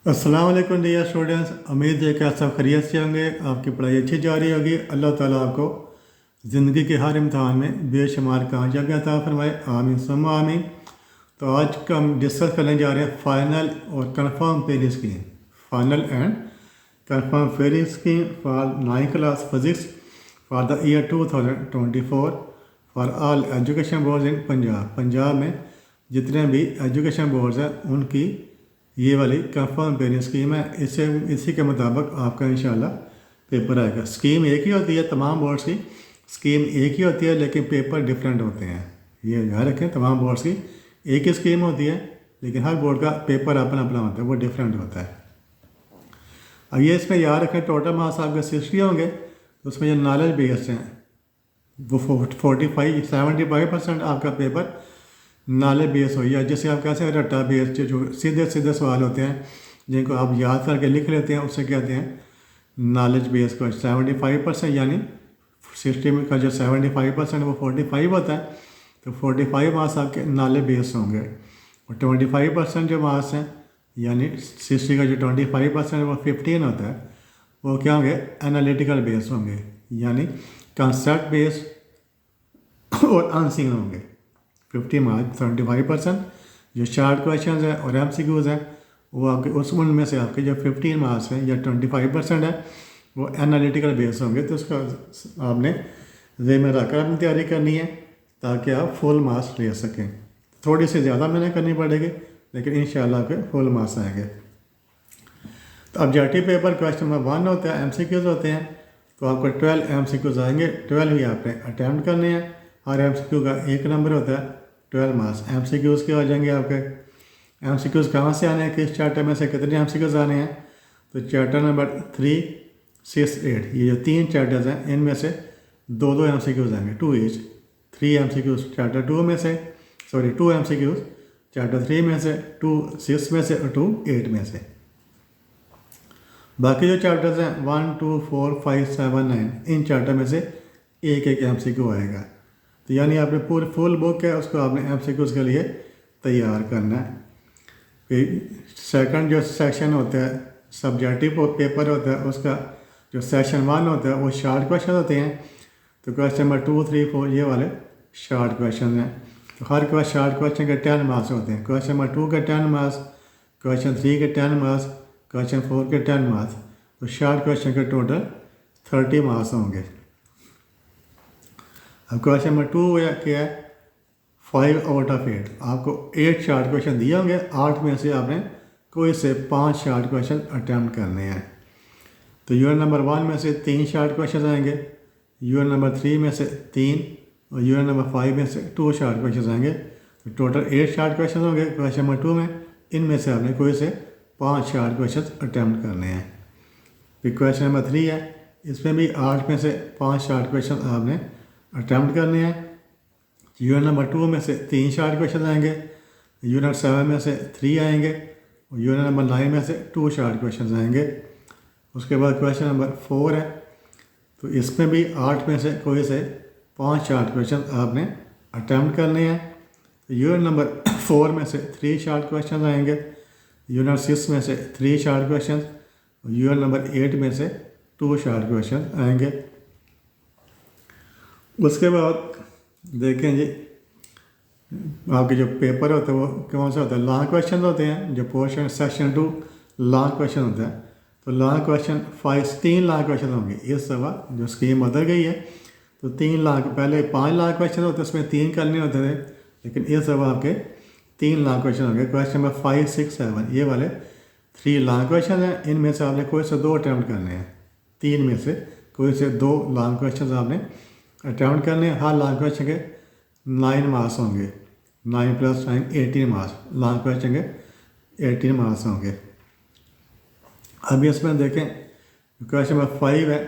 अस्सलाम वालेकुम dear students. उम्मीद है कि आप सब खैरियत से होंगे, आपकी पढ़ाई अच्छी जा रही होगी। अल्लाह ताला आपको ज़िंदगी के हर इम्तहान में बेशुमार कामयाबी अता फरमाए, आमीन सुम्मा आमीन। तो आज का हम डिस्कस करने जा रहे हैं फाइनल और confirm pairing scheme, final and confirm pairing scheme for 9th class physics for the year 2024 for all education boards in Punjab. Punjab में जितने भी एजुकेशन बोर्ड्स हैं उनकी ये वाली कंफर्म पेरेंट स्कीम है। इसी के मुताबिक आपका इंशाल्लाह पेपर आएगा। स्कीम एक ही होती है, तमाम बोर्ड्स की स्कीम एक ही होती है, लेकिन पेपर डिफरेंट होते हैं। ये याद रखें, तमाम बोर्ड्स की एक ही स्कीम होती है, लेकिन हर बोर्ड का पेपर अपना अपना होता है, वो डिफरेंट होता है। अब ये इसमें याद रखें, टोटल मार्क्स आपके 60 होंगे, तो उसमें जो नॉलेज बेस्ड हैं वो 75% आपका पेपर नॉलेज बेस हो गया। जैसे आप कैसे रट्टा बेस जो सीधे सीधे सवाल होते हैं जिनको आप याद करके लिख लेते हैं, उससे कहते हैं नॉलेज बेस को। 75% यानी 60 में का जो 75% वो 45 होता है, तो 45 मार्क्स आपके नॉलेज बेस होंगे। और 25% जो मार्क्स हैं यानी 60 का जो 25% वो 15 होता है, वो क्या होंगे, एनालिटिकल बेस होंगे, यानी कंसेप्ट बेस और अनसीन होंगे। 50 मार्क्स 75%। जो शार्ट क्वेश्चन हैं और MCQs हैं वो आपके उस उनमें से आपके जो 15 मार्क्स हैं या 25% है वो एनालिटिकल बेस होंगे। तो उसका आपने ज़हन में रखकर अपनी तैयारी करनी है ताकि आप फुल मार्क्स ले सकें। थोड़ी सी ज़्यादा मेहनत करनी पड़ेगी, लेकिन इंशाल्लाह आपके फुल मार्क्स आएंगे। तो ऑब्जेक्टिव पेपर क्वेश्चन नंबर 1 होता है, MCQs होते हैं, तो आपको 12 MCQs आएंगे। 12 ही आपने अटैम्प्ट करने हैं। हर MCQ का 1 नंबर होता है, 12 मार्क्स। MCQs के हो जाएंगे आपके। MCQs कहाँ से आने हैं, किस चैप्टर में से कितने MCQs आने हैं, तो चैप्टर नंबर 3, 6, 8 ये जो 3 चैप्टर्स हैं इनमें से 2 MCQs आएंगे, 2 ईच। 3 MCQs चैप्टर 2 में से, 2 MCQs चैप्टर 3 में से, 2 6 में से और 2 8 में से। बाकी जो चैप्टर्स हैं 1, 2, 4, 5, 7, 9 इन चैप्टर में से एक MCQ आएगा। तो यानी आपने पूरी फुल बुक है उसको आपने MCQs के लिए तैयार करना है। फिर सेकंड जो सेक्शन होता है सब्जेक्टिव पेपर होता है, उसका जो सेक्शन 1 होता है वो शार्ट क्वेश्चन होते हैं। तो क्वेश्चन नंबर 2, 3, 4 ये वाले शार्ट क्वेश्चन हैं। तो हर शार्ट क्वेश्चन के 10 मार्क्स होते हैं। क्वेश्चन नंबर 2 के 10 मार्क्स, क्वेश्चन 3 के 10 मार्क्स, क्वेश्चन 4 के 10 मार्क्स। तो शार्ट क्वेश्चन के टोटल 30 मार्क्स होंगे। अब क्वेश्चन नंबर 2 क्या है, 5 आउट ऑफ 8। आपको 8 शार्ट क्वेश्चन दिए होंगे, 8 में से आपने कोई से 5 शार्ट क्वेश्चन अटैम्प्ट करने हैं। तो यूनिट नंबर 1 में से 3 शार्ट क्वेश्चन आएंगे, यूनिट नंबर 3 में से 3 और यूनिट नंबर 5 में से 2 शार्ट क्वेश्चन आएंगे। तो टोटल 8 शार्ट क्वेश्चन होंगे क्वेश्चन नंबर 2 में। इनमें से आपने कोई से 5 शार्ट क्वेश्चन अटैम्प्ट करने हैं। फिर क्वेश्चन नंबर 3 है, इसमें भी 8 में से 5 शार्ट क्वेश्चन आपने अटैम्प्ट करने हैं। यूनिट नंबर 2 में से 3 शार्ट क्वेश्चन आएंगे, यूनिट 7 में से 3 आएंगे और यूनिट नंबर 9 में से 2 शार्ट क्वेश्चन आएंगे। उसके बाद क्वेश्चन नंबर 4 है, तो इसमें भी 8 में से कोई से 5 शार्ट क्वेश्चन आपने अटैम्प्ट करने हैं। यूनिट नंबर 4 में से 3 शार्ट क्वेश्चन आएंगे, यूनिट 6 में से 3 शार्ट क्वेश्चन, यूनिट नंबर 8 में से 2 शार्ट क्वेश्चन आएंगे। उसके बाद देखें जी, आपके जो पेपर होता है वो कौन सा होता है, लॉन्ग क्वेश्चन होते हैं। जो पोर्शन सेक्शन 2 लॉन्ग क्वेश्चन होता है, तो लॉन्ग क्वेश्चन 3 लॉन्ग क्वेश्चन होंगे। इस दफ़ा जो स्कीम बदल गई है, तो 3 लॉन्ग, पहले 5 लॉन्ग क्वेश्चन होते उसमें 3 करने होते थे, लेकिन इस दफ़ा आपके 3 लॉन्ग क्वेश्चन होंगे। क्वेश्चन नंबर 5, 6, 7 ये वाले 3 लॉन्ग क्वेश्चन हैं। इनमें से आपने कोई से 2 अटैम्प्ट करने हैं। 3 में से कोई से 2 लॉन्ग क्वेश्चन आपने अटैम्प्ट करने। हर लॉन्ग क्वेश्चन के 9 मार्क्स होंगे, 9 + 9 18 मार्क्स। लॉन्ग क्वेश्चन के 18 मार्क्स होंगे। अभी इसमें देखें क्वेश्चन नंबर 5 है,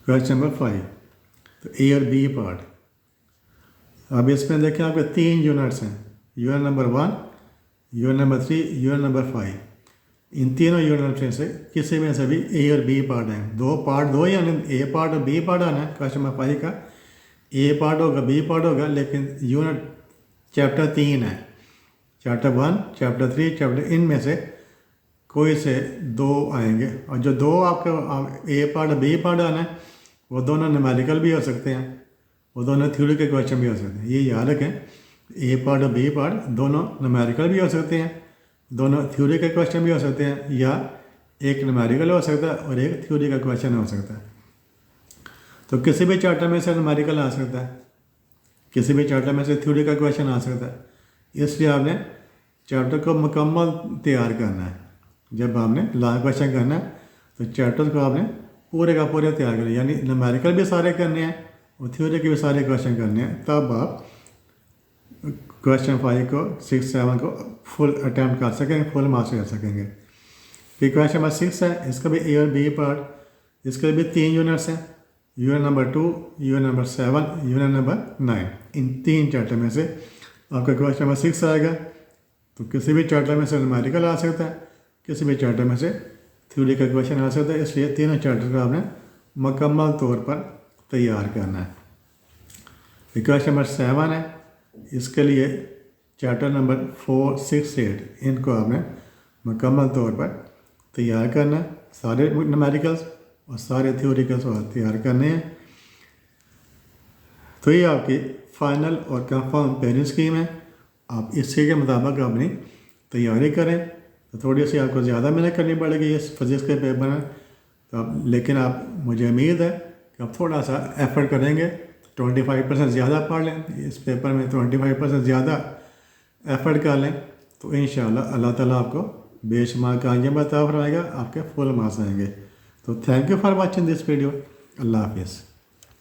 क्वेश्चन नंबर 5 तो ए और बी पार्ट। अब इसमें देखें आपके 3 यूनिट्स हैं, unit number 1, unit number 3, unit number 5। इन तीनों यूनिट में से किसी में से भी ए और बी पार्ट हैं। 2 पार्ट 2 यानी ए पार्ट और बी पार्ट आना है। क्वेश्चन नंबर 5 का ए पार्ट होगा, बी पार्ट होगा, लेकिन यूनिट चैप्टर 3 है। चैप्टर 1, चैप्टर 3, चैप्टर इनमें से कोई से 2 आएंगे, और जो 2 आपके ए पार्ट बी पार्ट आना है वो दोनों न्यूमेरिकल भी हो सकते हैं, वो दोनों थ्योरी के क्वेश्चन भी हो सकते हैं। ये याद रखें, ए पार्ट और बी पार्ट दोनों न्यूमेरिकल भी हो सकते हैं, दोनों थ्योरी के क्वेश्चन भी हो सकते हैं, या एक न्यूमेरिकल हो सकता है और एक थ्योरी का क्वेश्चन हो सकता है। तो किसी भी चैप्टर में से न्यूमेरिकल आ सकता है, किसी भी चैप्टर में से थ्योरी का क्वेश्चन आ सकता है। इसलिए आपने चैप्टर को मुकम्मल तैयार करना है। जब आपने लॉन्ग क्वेश्चन करना है तो चैप्टर को आपने पूरे का पूरे तैयार करना है, यानी न्यूमेरिकल भी सारे करने हैं और थ्योरी के भी सारे क्वेश्चन करने हैं, तब आप क्वेश्चन 5 को 6, 7 को फुल अटैम्प्ट कर सकेंगे, फुल मास्टर कर सकेंगे। फिर क्वेश्चन नंबर 6 है, इसका भी ए और बी पार्ट, इसके भी 3 यूनिट्स हैं, unit number 2, unit number 7, unit number 9। इन 3 चैप्टर में से आपका क्वेश्चन नंबर 6 आएगा। तो किसी भी चैप्टर में से न्यूमेरिकल आ सकता है, किसी भी चैप्टर में से थ्योरी का क्वेश्चन आ सकता है, इसलिए तीनों चैप्टर को आपने मुकम्मल तौर पर तैयार करना है। फिर क्वेश्चन नंबर 7 है, इसके लिए चैप्टर नंबर 4, 6, 8 इनको आपने मुकम्मल तौर पर तैयार करना है, सारे न्यूमेरिकल्स और सारे थ्योरिकल सवाल तैयार करने हैं। तो ये आपकी फाइनल और कंफर्म पेरेंट स्कीम है। आप इसी के मुताबिक अपनी तैयारी करें। तो थोड़ी सी आपको ज़्यादा मेहनत करनी पड़ेगी इस फिजिक्स के पेपर में, तो आप, लेकिन आप, मुझे उम्मीद है कि आप थोड़ा सा एफर्ट करेंगे, 25% ज़्यादा पढ़ लें इस पेपर में, 25% ज़्यादा एफर्ट कर लें, तो इंशाअल्लाह अल्लाह ताला आपको बेशुमार कामयाबी अता फरमाएगा, आपके फुल मार्क्स आएंगे। तो thank you for watching this video. अल्लाह हाफिज़।